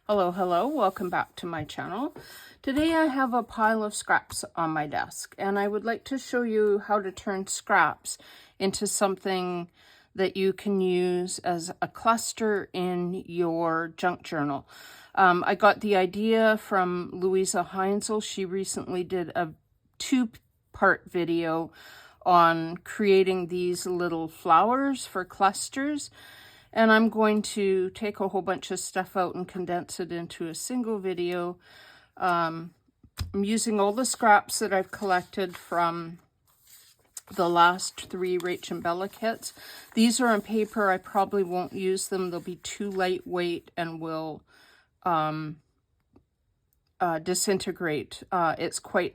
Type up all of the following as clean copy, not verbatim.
Hello, welcome back to my channel. Today I have a pile of scraps on my desk and I would like to show you how to turn scraps into something that you can use as a cluster in your junk journal. I got the idea from Louisa Heinzel. She recently did a two-part video on creating these little flowers for clusters. And I'm going to take a whole bunch of stuff out and condense it into a single video. I'm using all the scraps that I've collected from the last 3 Rach and Bella kits. These are on paper. I probably won't use them. They'll be too lightweight and will disintegrate.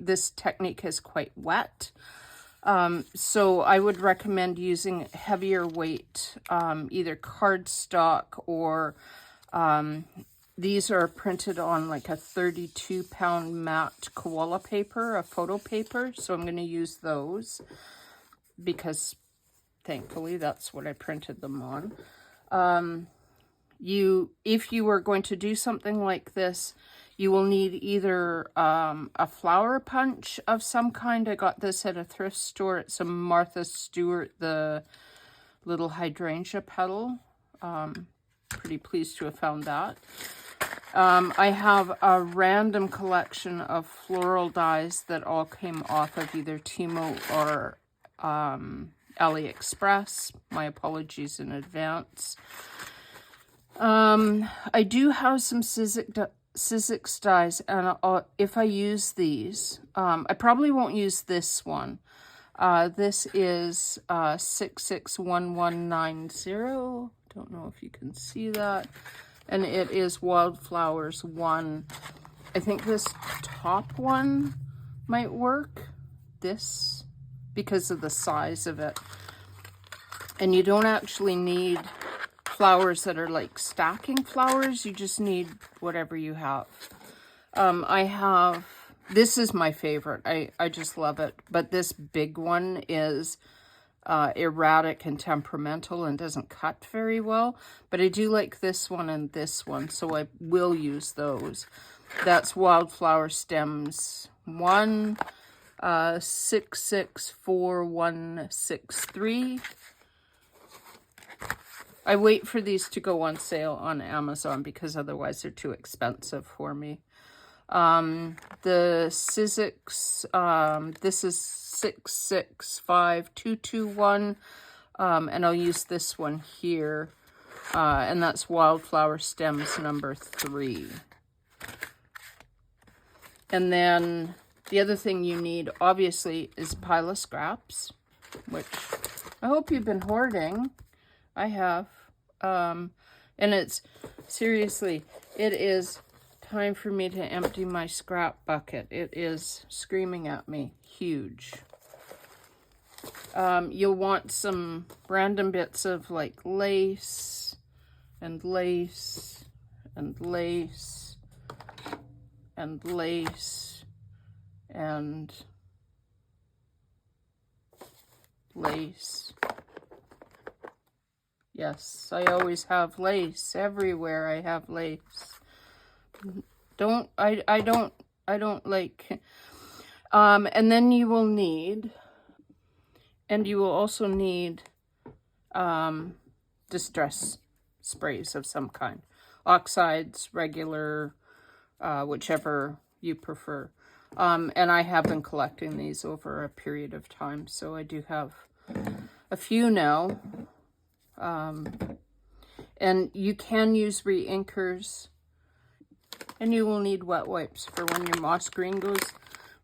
This technique is quite wet. So I would recommend using heavier weight, either cardstock or these are printed on like a 32-pound matte koala paper, a photo paper. So I'm going to use those because thankfully that's what I printed them on. If you are going to do something like this, you will need either a flower punch of some kind. I got this at a thrift store. It's a Martha Stewart, the little hydrangea petal. Pretty pleased to have found that. I have a random collection of floral dies that all came off of either Timo or AliExpress. My apologies in advance. I do have some Sizzix dies, and if I use these, I probably won't use this one. This is 661190. Don't know if you can see that. And it is Wildflowers 1. I think this top one might work. This, because of the size of it. And you don't actually need flowers that are like stacking flowers. You just need whatever you have. This is my favorite. I just love it. But this big one is erratic and temperamental and doesn't cut very well. But I do like this one and this one, so I will use those. That's Wildflower Stems 1, 664163. I wait for these to go on sale on Amazon because otherwise they're too expensive for me. The Sizzix, this is 665221, and I'll use this one here, and that's Wildflower Stems number 3. And then the other thing you need, obviously, is a pile of scraps, which I hope you've been hoarding. I have. And it's, seriously, it is time for me to empty my scrap bucket. It is screaming at me. Huge. You'll want some random bits of like lace and lace and lace and lace and lace. Yes, I always have lace. Everywhere I have lace. I don't like, and then you will need, and you will also need, distress sprays of some kind. Oxides, regular, whichever you prefer. And I have been collecting these over a period of time, so I do have a few now. And you can use re-inkers, and you will need wet wipes for when your moss green goes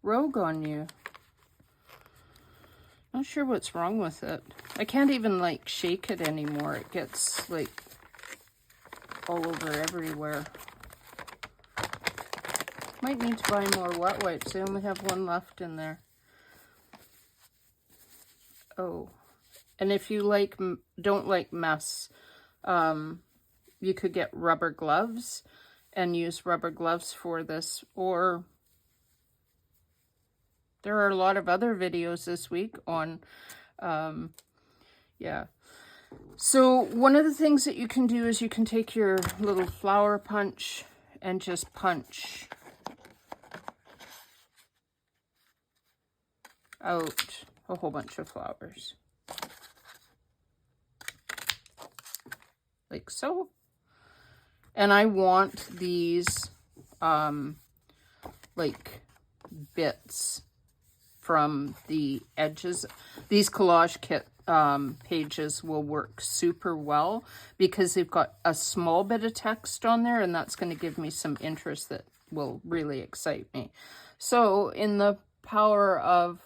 rogue on you. Not sure what's wrong with it. I can't even like shake it anymore. It gets like all over everywhere. Might need to buy more wet wipes. I only have one left in there. Oh. And if you don't like mess, you could get rubber gloves and use rubber gloves for this. Or there are a lot of other videos this week on, yeah. So one of the things that you can do is you can take your little flower punch and just punch out a whole bunch of flowers. Like so. And I want these like bits from the edges. These collage kit pages will work super well because they've got a small bit of text on there, and that's going to give me some interest that will really excite me. So in the power of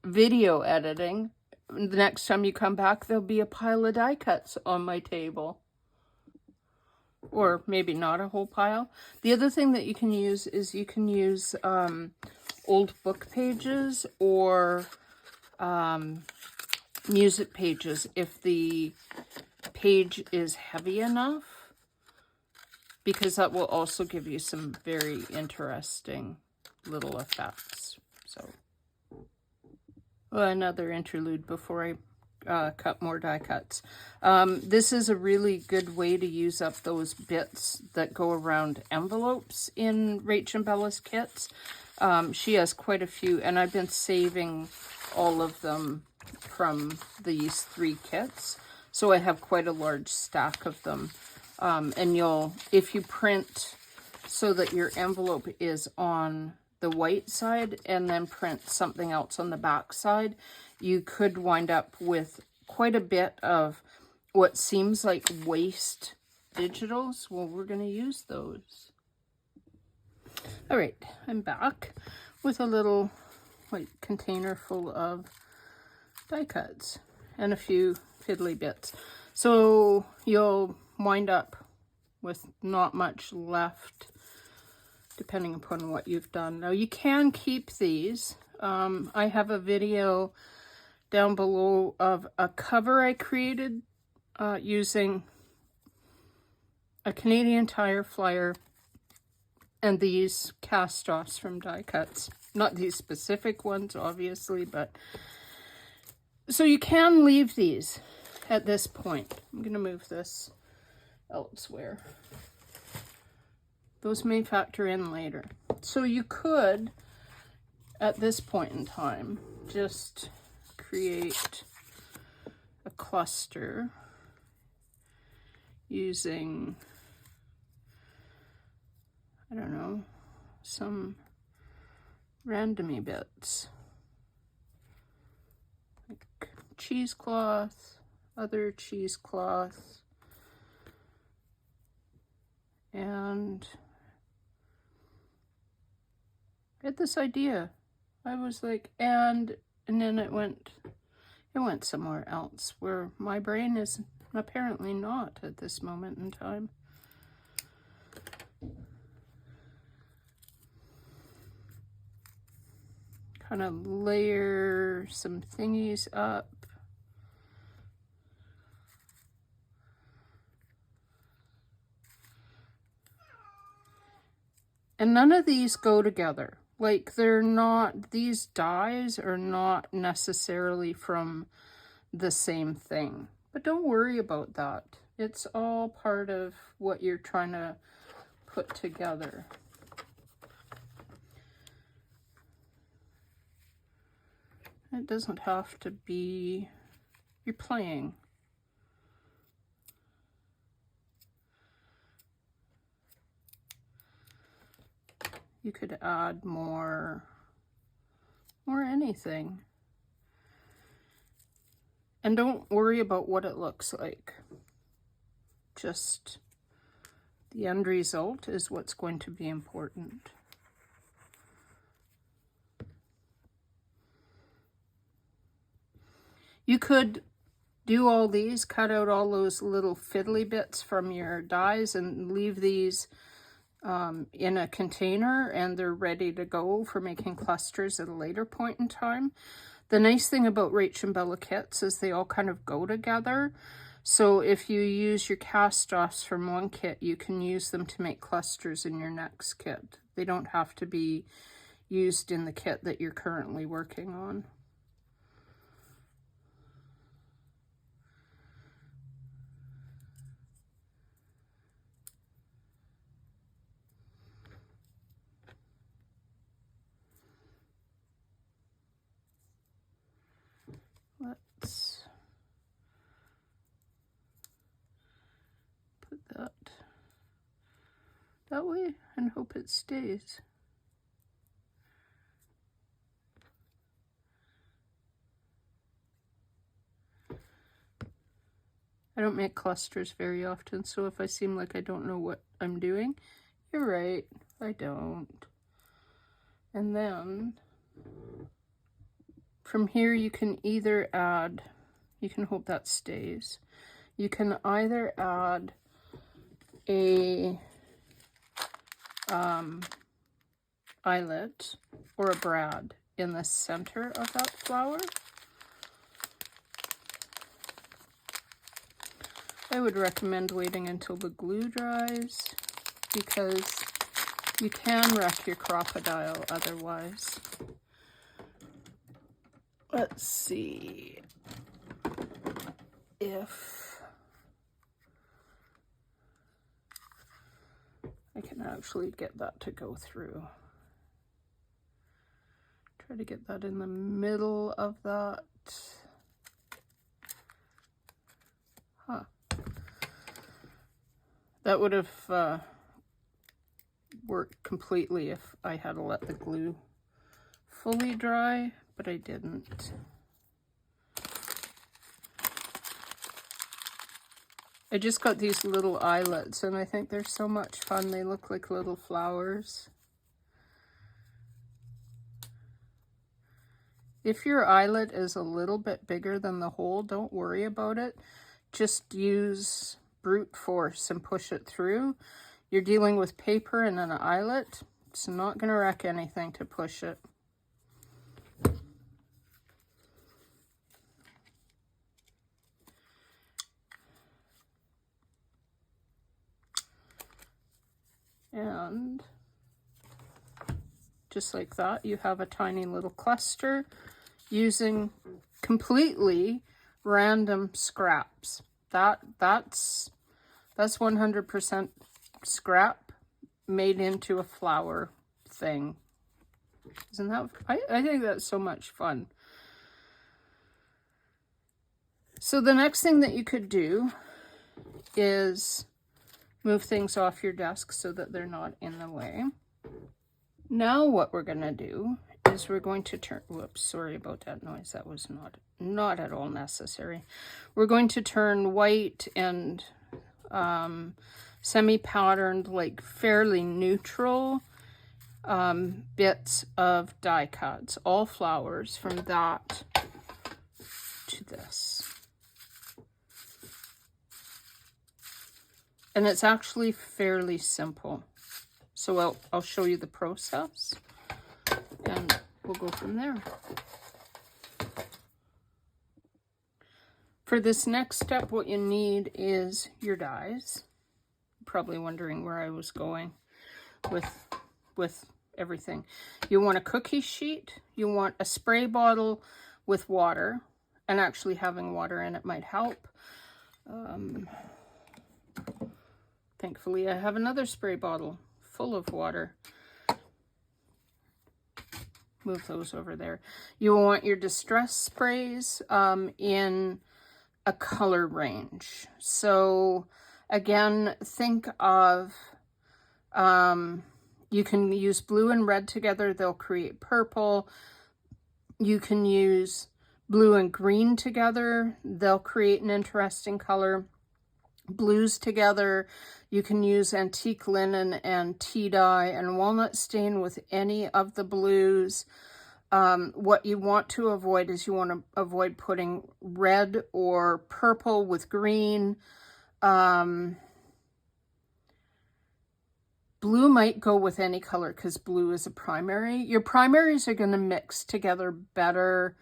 video editing, the next time you come back, there'll be a pile of die cuts on my table. Or maybe not a whole pile. The other thing that you can use is you can use old book pages or music pages if the page is heavy enough, because that will also give you some very interesting little effects. So, well, another interlude before I cut more die cuts. This is a really good way to use up those bits that go around envelopes in Rach and Bella's kits. She has quite a few, and I've been saving all of them from these 3 kits. So I have quite a large stack of them. And if you print so that your envelope is on the white side and then print something else on the back side, you could wind up with quite a bit of what seems like waste digitals. Well, we're going to use those. All right, I'm back with a little container full of die cuts and a few fiddly bits. So you'll wind up with not much left, depending upon what you've done. Now, you can keep these. I have a video down below of a cover I created using a Canadian Tire flyer and these cast-offs from die cuts. Not these specific ones, obviously, but... So you can leave these at this point. I'm going to move this elsewhere. Those may factor in later. So you could, at this point in time, just create a cluster using, I don't know, some randomy bits. Like cheesecloth, other cheesecloth, and I had this idea. I was like, and then it went somewhere else where my brain is apparently not at this moment in time. Kind of layer some thingies up. And none of these go together. Like, they're not, these dies are not necessarily from the same thing. But don't worry about that. It's all part of what you're trying to put together. It doesn't have to be, you're playing. You could add more anything. And don't worry about what it looks like. Just the end result is what's going to be important. You could do all these, cut out all those little fiddly bits from your dies and leave these in a container, and they're ready to go for making clusters at a later point in time. The nice thing about Rach and Bella kits is they all kind of go together. So if you use your cast-offs from one kit, you can use them to make clusters in your next kit. They don't have to be used in the kit that you're currently working on. Let's put that way and hope it stays. I don't make clusters very often, so if I seem like I don't know what I'm doing, you're right, I don't. And then from here you can either add, you can hope that stays, you can either add a eyelet or a brad in the center of that flower. I would recommend waiting until the glue dries because you can wreck your crocodile otherwise. Let's see if I can actually get that to go through. Try to get that in the middle of that. Huh. That would have worked completely if I had to let the glue fully dry, but I didn't. I just got these little eyelets and I think they're so much fun. They look like little flowers. If your eyelet is a little bit bigger than the hole, don't worry about it. Just use brute force and push it through. You're dealing with paper and an eyelet. It's not going to wreck anything to push it. And just like that, you have a tiny little cluster using completely random scraps. That's 100% scrap made into a flower thing. Isn't that, I think that's so much fun. So the next thing that you could do is move things off your desk so that they're not in the way. Now what we're going to do is we're going to turn, whoops, sorry about that noise. That was not at all necessary. We're going to turn white and semi-patterned, like fairly neutral bits of die cuts, all flowers, from that to this. And it's actually fairly simple. So I'll show you the process and we'll go from there. For this next step, what you need is your dies. Probably wondering where I was going with everything. You want a cookie sheet, you want a spray bottle with water, and actually having water in it might help. Thankfully, I have another spray bottle full of water. Move those over there. You want your distress sprays in a color range. So again, think of, you can use blue and red together, they'll create purple. You can use blue and green together, they'll create an interesting color. Blues together, you can use antique linen and tea dye and walnut stain with any of the blues. What you want to avoid is you want to avoid putting red or purple with green. Blue might go with any color because blue is a primary. Your primaries are going to mix together better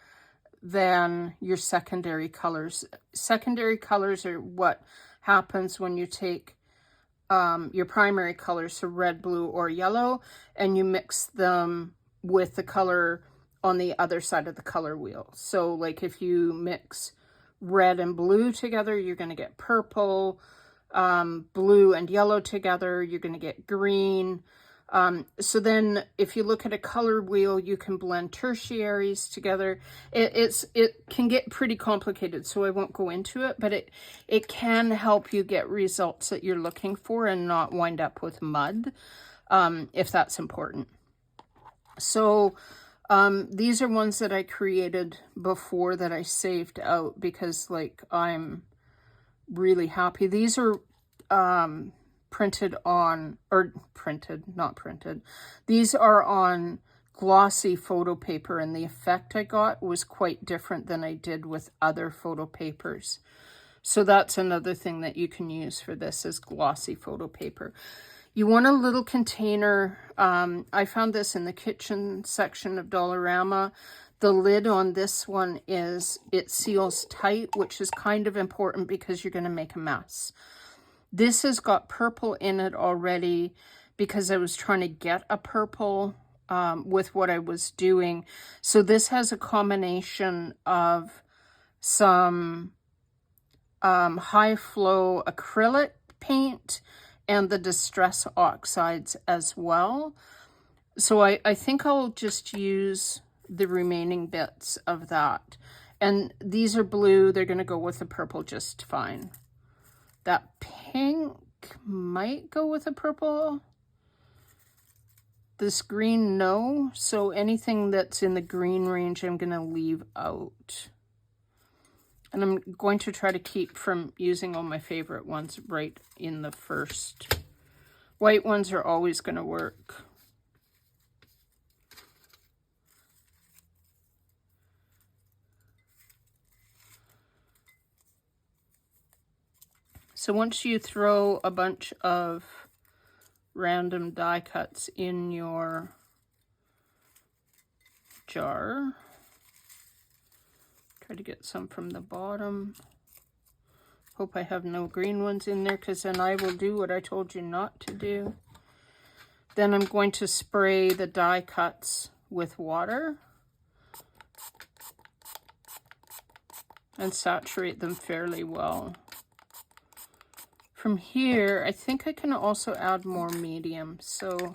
than your secondary colors. Secondary colors are what happens when you take your primary colors, so red, blue, or yellow, and you mix them with the color on the other side of the color wheel. So like if you mix red and blue together, you're going to get purple. Blue and yellow together, you're going to get green. So then if you look at a color wheel, you can blend tertiaries together. It can get pretty complicated, so I won't go into it, but it can help you get results that you're looking for and not wind up with mud, if that's important. So these are ones that I created before that I saved out because, like, I'm really happy. These are printed on, or printed, not printed. These are on glossy photo paper, and the effect I got was quite different than I did with other photo papers. So that's another thing that you can use for this is glossy photo paper. You want a little container. I found this in the kitchen section of Dollarama. The lid on this one it seals tight, which is kind of important because you're going to make a mess. This has got purple in it already because I was trying to get a purple with what I was doing. So this has a combination of some high flow acrylic paint and the Distress Oxides as well. So I think I'll just use the remaining bits of that. And these are blue. They're going to go with the purple just fine. That pink might go with the purple. This green, no. So anything that's in the green range, I'm going to leave out. And I'm going to try to keep from using all my favorite ones right in the first. White ones are always going to work. So once you throw a bunch of random die cuts in your jar, try to get some from the bottom. Hope I have no green ones in there, because then I will do what I told you not to do. Then I'm going to spray the die cuts with water and saturate them fairly well. From here, I think I can also add more medium. So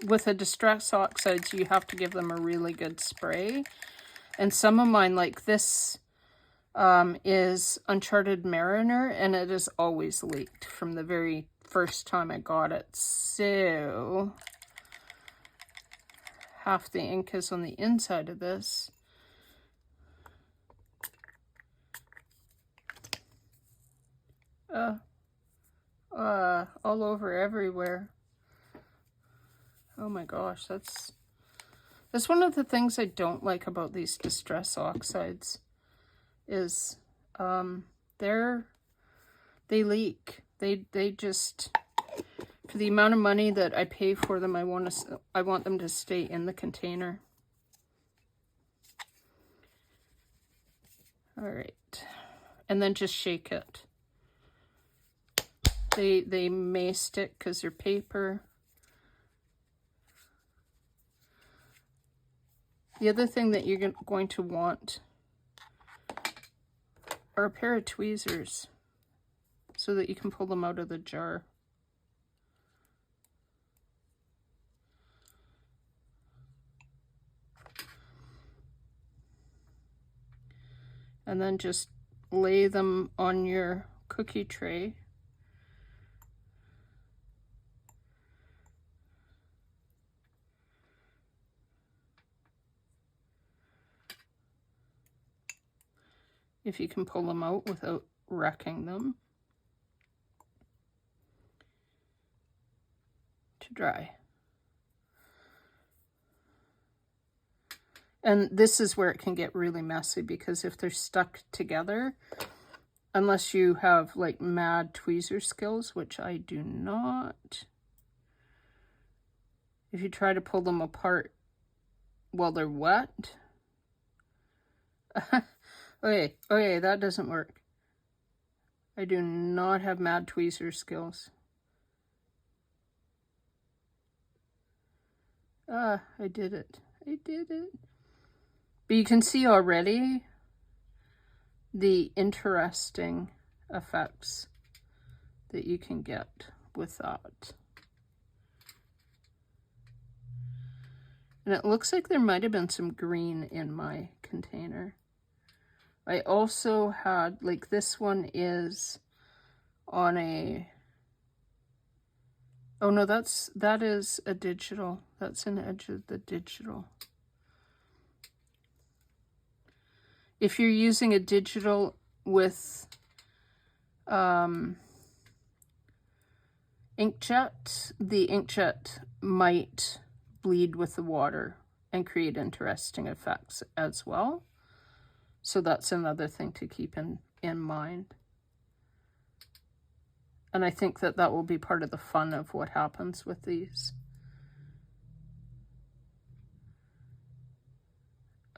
with the Distress Oxides, you have to give them a really good spray. And some of mine, like this, is Uncharted Mariner, and it is always leaked from the very first time I got it. So half the ink is on the inside of this. All over everywhere. Oh my gosh, that's one of the things I don't like about these Distress Oxides is they leak. They just, for the amount of money that I pay for them, I want them to stay in the container. All right, and then just shake it. They may stick because they're paper. The other thing that you're going to want are a pair of tweezers so that you can pull them out of the jar. And then just lay them on your cookie tray. If you can pull them out without wrecking them. To dry. And this is where it can get really messy, because if they're stuck together, unless you have like mad tweezer skills, which I do not, if you try to pull them apart while they're wet, okay, that doesn't work. I do not have mad tweezer skills. I did it. But you can see already the interesting effects that you can get with that. And it looks like there might have been some green in my container. I also had, like this one is on a, oh no, that is a digital. That's an edge of the digital. If you're using a digital with inkjet, the inkjet might bleed with the water and create interesting effects as well. So that's another thing to keep in mind. And I think that that will be part of the fun of what happens with these.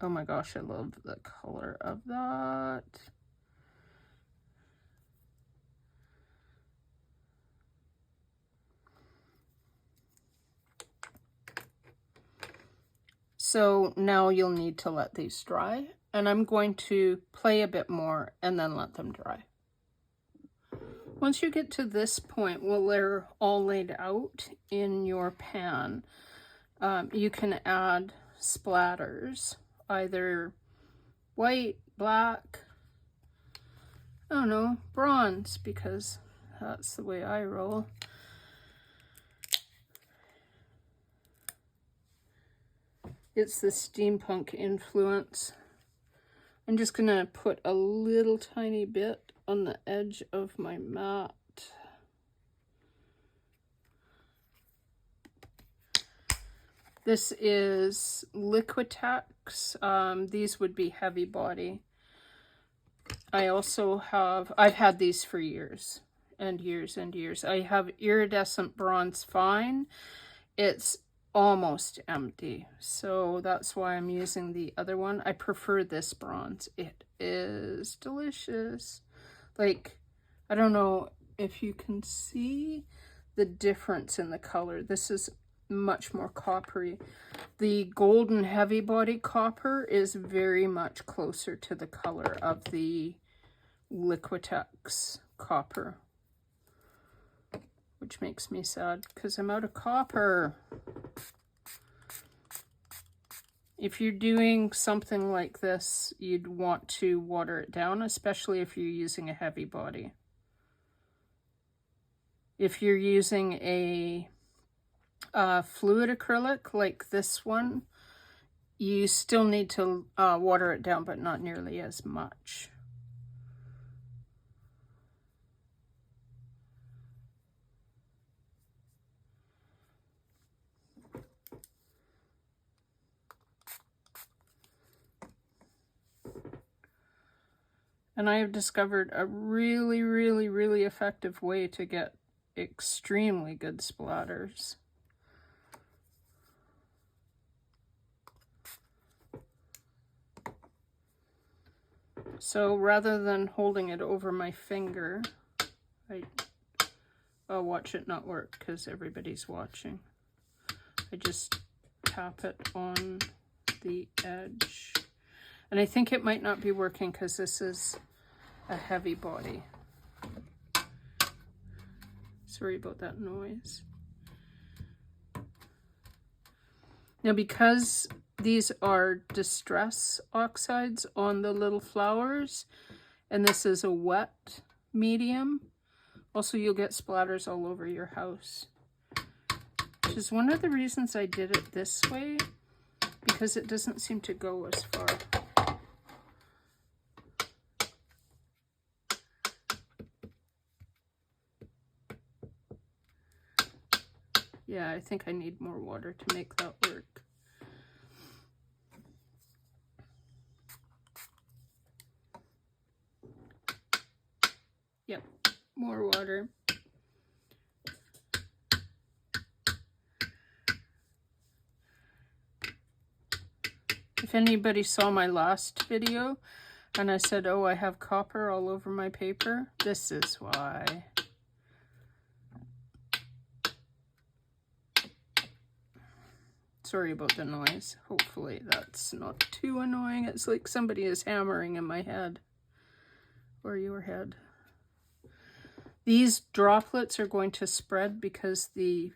Oh my gosh, I love the color of that. So now you'll need to let these dry, and I'm going to play a bit more and then let them dry. Once you get to this point, well, they're all laid out in your pan, you can add splatters, either white, black, I don't know, bronze, because that's the way I roll. It's the steampunk influence. I'm just gonna put a little tiny bit on the edge of my mat. This is Liquitex. These would be heavy body. I also have, I've had these for years and years and years. I have iridescent bronze fine. It's almost empty, so that's why I'm using the other one. I prefer this bronze. It is delicious. Like, I don't know if you can see the difference in the color. This is much more coppery. The golden heavy body copper is very much closer to the color of the Liquitex copper, which makes me sad because I'm out of copper. If you're doing something like this, you'd want to water it down, especially if you're using a heavy body. If you're using a fluid acrylic like this one, you still need to water it down, but not nearly as much. And I have discovered a really, really, really effective way to get extremely good splatters. So rather than holding it over my finger, I'll watch it not work because everybody's watching. I just tap it on the edge. And I think it might not be working because this is a heavy body. Sorry about that noise. Now, because these are distress oxides on the little flowers, and this is a wet medium, also you'll get splatters all over your house. Which is one of the reasons I did it this way, because it doesn't seem to go as far. Yeah, I think I need more water to make that work. Yep, more water. If anybody saw my last video and I said, oh, I have copper all over my paper, this is why. Sorry about the noise. Hopefully that's not too annoying. It's like somebody is hammering in my head or your head. These droplets are going to spread because the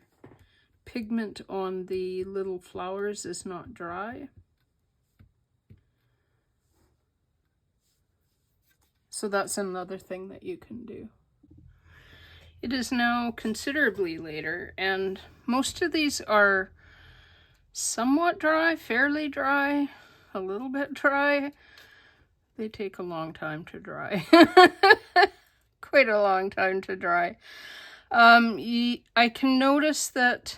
pigment on the little flowers is not dry. So that's another thing that you can do. It is now considerably later, and most of these are somewhat dry, fairly dry, a little bit dry. They take a long time to dry. Quite a long time to dry. I can notice that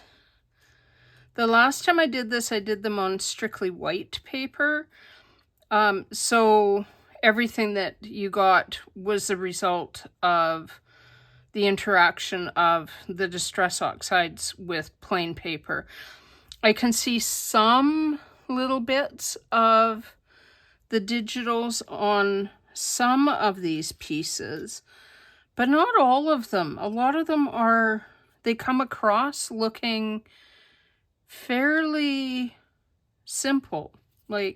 the last time I did this, I did them on strictly white paper. So everything that you got was the result of the interaction of the Distress Oxides with plain paper. I can see some little bits of the digitals on some of these pieces, but not all of them. A lot of them they come across looking fairly simple. But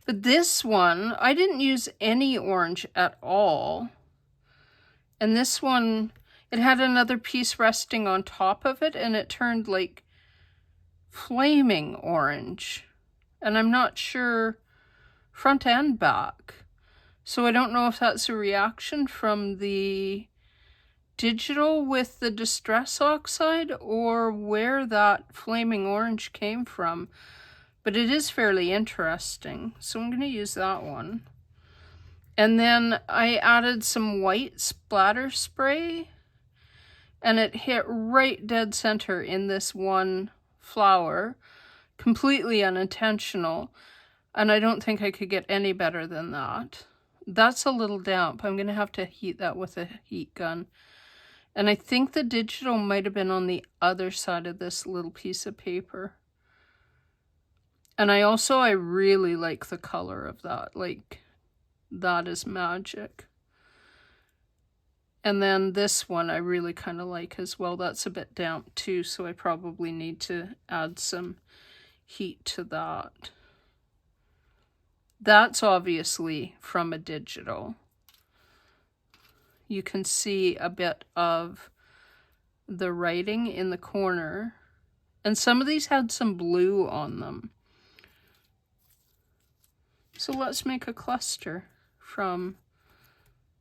this one, I didn't use any orange at all. And this one, it had another piece resting on top of it, and it turned like flaming orange. And I'm not sure front and back. So I don't know if that's a reaction from the digital with the Distress Oxide or where that flaming orange came from. But it is fairly interesting. So I'm going to use that one. And then I added some white splatter spray, and it hit right dead center in this one flower, completely unintentional. And I don't think I could get any better than that. That's a little damp. I'm going to have to heat that with a heat gun. And I think the digital might have been on the other side of this little piece of paper. And I really like the color of that. That is magic. And then this one I really kind of like as well. That's a bit damp too, so I probably need to add some heat to that. That's obviously from a digital. You can see a bit of the writing in the corner. And some of these had some blue on them. So let's make a cluster from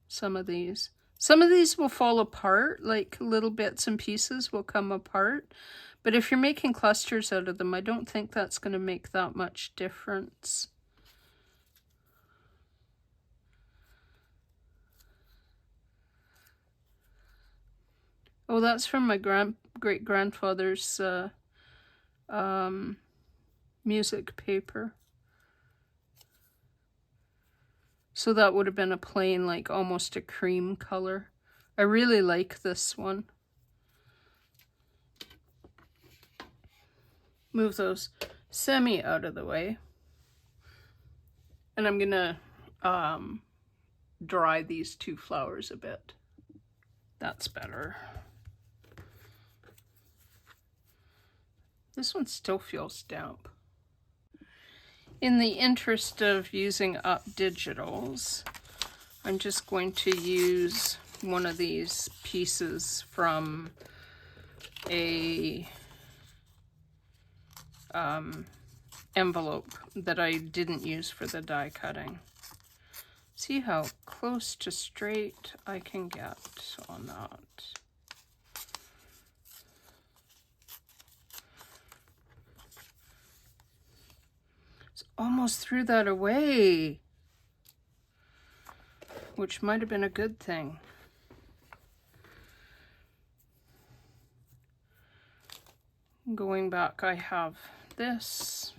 some of these. Some of these will fall apart, like little bits and pieces will come apart. But if you're making clusters out of them, I don't think that's going to make that much difference. Oh, that's from my great-grandfather's music paper. So that would have been a plain, like almost a cream color. I really like this one. Move those semi out of the way. And I'm gonna dry these two flowers a bit. That's better. This one still feels damp. In the interest of using up digitals, I'm just going to use one of these pieces from a envelope that I didn't use for the die cutting. See how close to straight I can get on that. Almost threw that away, which might have been a good thing. Going back, I have this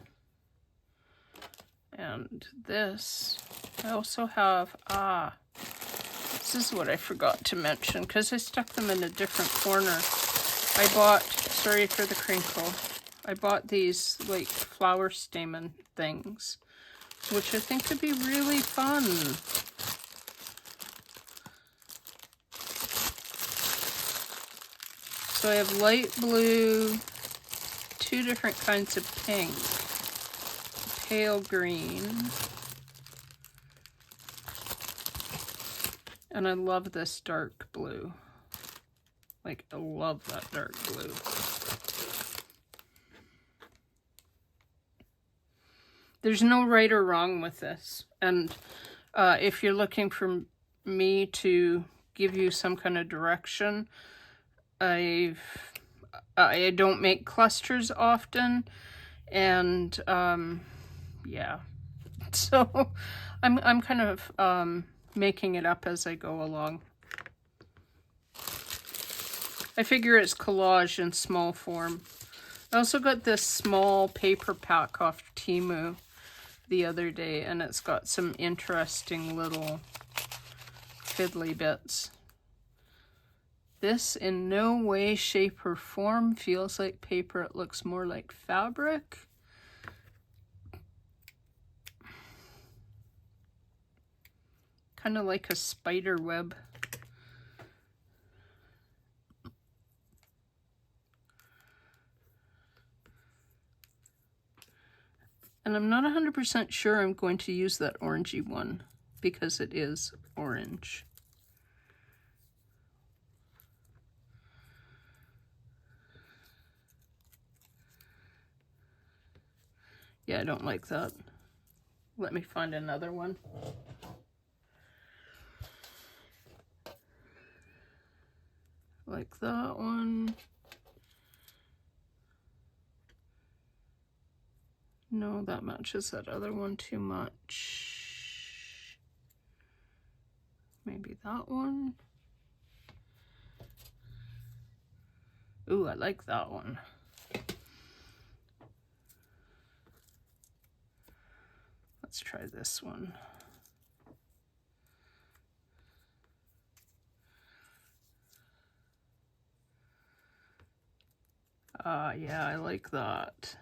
and this. I also have, this is what I forgot to mention because I stuck them in a different corner. I bought, sorry for the crinkle, I bought these like flower stamen things, which I think could be really fun. So I have light blue, two different kinds of pink, pale green, and I love this dark blue. Like, I love that dark blue. There's no right or wrong with this. And if you're looking for me to give you some kind of direction, I don't make clusters often, and yeah, so I'm kind of making it up as I go along. I figure it's collage in small form. I also got this small paper pack off Temu the other day, and it's got some interesting little fiddly bits. This in no way, shape, or form feels like paper. It looks more like fabric. Kind of like a spider web. And I'm not 100% sure I'm going to use that orangey one because it is orange. Yeah, I don't like that. Let me find another one. Like that one. No, that matches that other one too much. Maybe that one. Ooh, I like that one. Let's try this one. Yeah, I like that.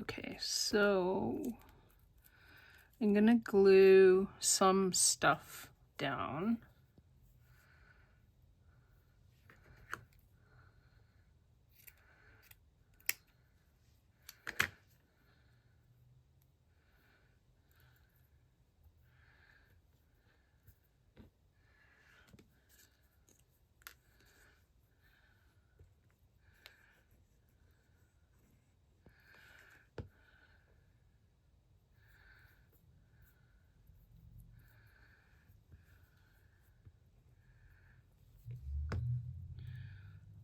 Okay, so I'm gonna glue some stuff down.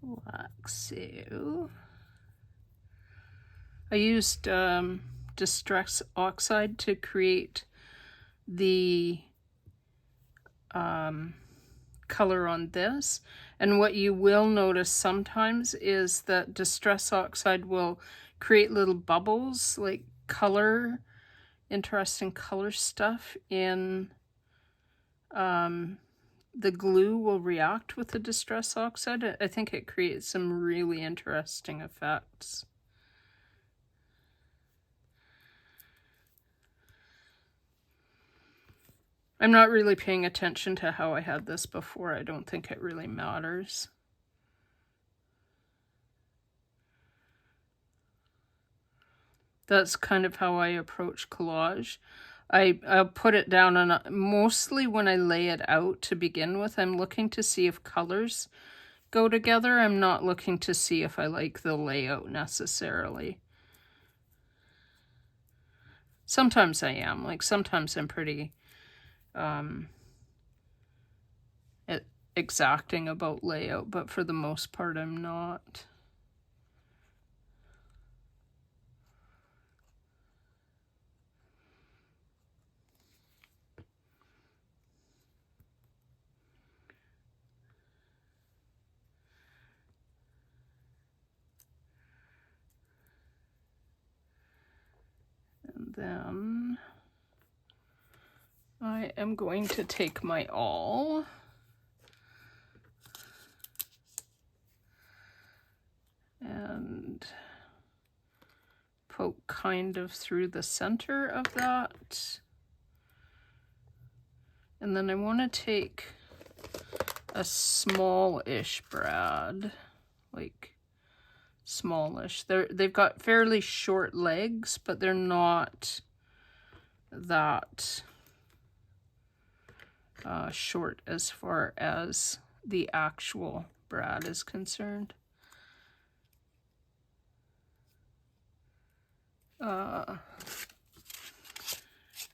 Like so. I used Distress Oxide to create the color on this. And what you will notice sometimes is that Distress Oxide will create little bubbles, like color, interesting color stuff in the glue will react with the Distress Oxide. I think it creates some really interesting effects. I'm not really paying attention to how I had this before. I don't think it really matters. That's kind of how I approach collage. I'll put it down, and mostly when I lay it out to begin with, I'm looking to see if colors go together. I'm not looking to see if I like the layout necessarily. Sometimes I am. Like, sometimes I'm pretty exacting about layout, but for the most part, I'm not. And then I am going to take my awl and poke kind of through the center of that. And then I want to take a small-ish brad, like smallish. They've got fairly short legs, but they're not that short as far as the actual brad is concerned.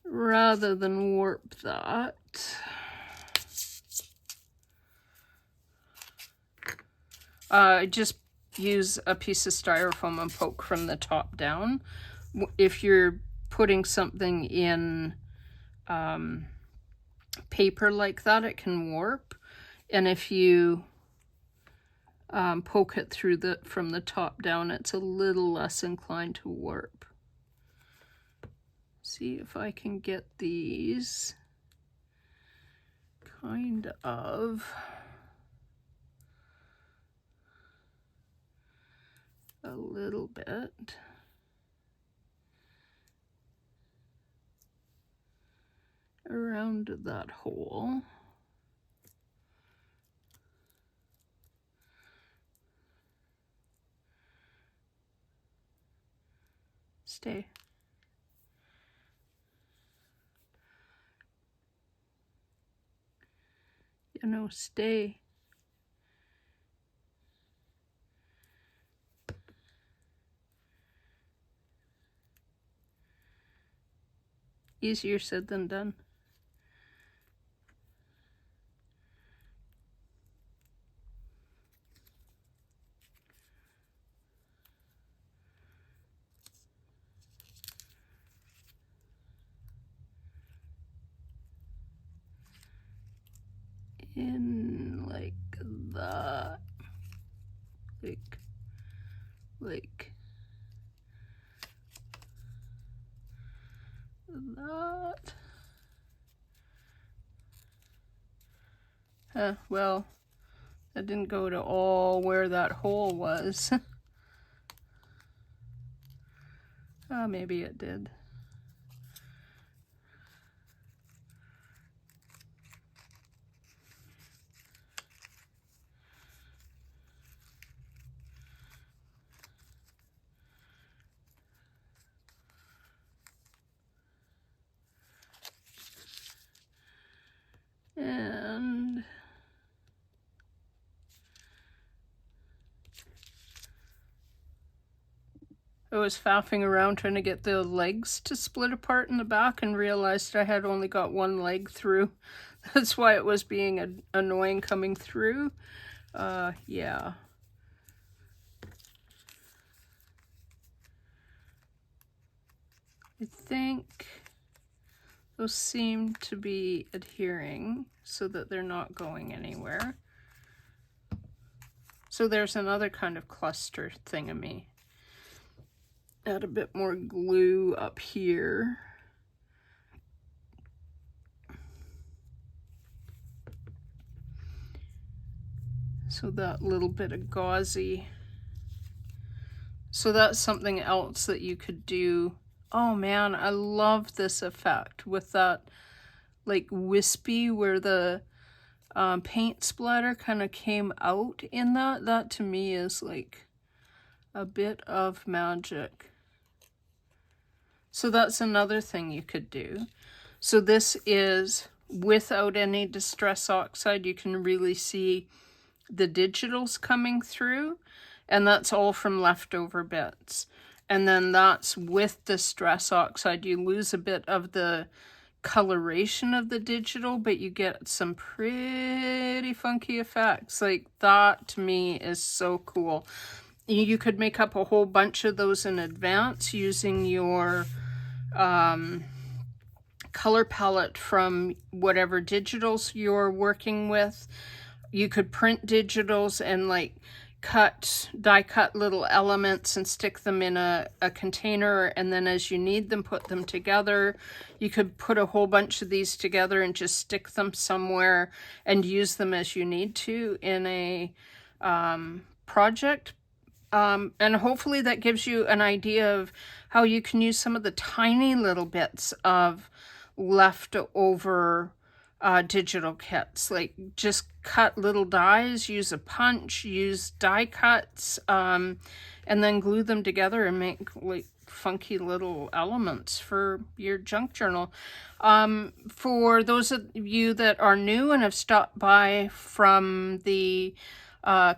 Rather than warp that, just use a piece of styrofoam and poke from the top down. If you're putting something in paper like that, it can warp, and if you poke it through from the top down, it's a little less inclined to warp. See if I can get these kind of a little bit around that hole. Stay. You know, stay. Easier said than done. In like that, like that. Well, that didn't go to all where that hole was. Maybe it did. And I was faffing around trying to get the legs to split apart in the back and realized I had only got one leg through. That's why it was being annoying coming through. Yeah. I think those seem to be adhering so that they're not going anywhere. So there's another kind of cluster thingamy. Add a bit more glue up here. So that little bit of gauzy. So that's something else that you could do. Oh man, I love this effect with that like wispy where the paint splatter kind of came out in that. That to me is like a bit of magic. So that's another thing you could do. So this is without any Distress Oxide. You can really see the digitals coming through, and that's all from leftover bits. And then that's with Distress Oxide. You lose a bit of the coloration of the digital, but you get some pretty funky effects. Like that to me is so cool. You could make up a whole bunch of those in advance using your color palette from whatever digitals you're working with. You could print digitals and like die cut little elements and stick them in a container, and then as you need them, put them together. You could put a whole bunch of these together and just stick them somewhere and use them as you need to in a project. And hopefully that gives you an idea of how you can use some of the tiny little bits of leftover digital kits. Like, just cut little dies, use a punch, use die cuts, and then glue them together and make like funky little elements for your junk journal. For those of you that are new and have stopped by from the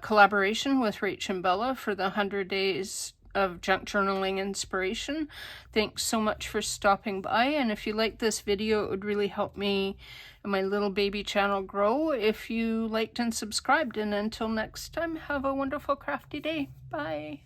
collaboration with Rach and Bella for the 100 days of junk journaling inspiration, thanks so much for stopping by. And if you like this video, it would really help me and my little baby channel grow if you liked and subscribed. And until next time, have a wonderful crafty day. Bye.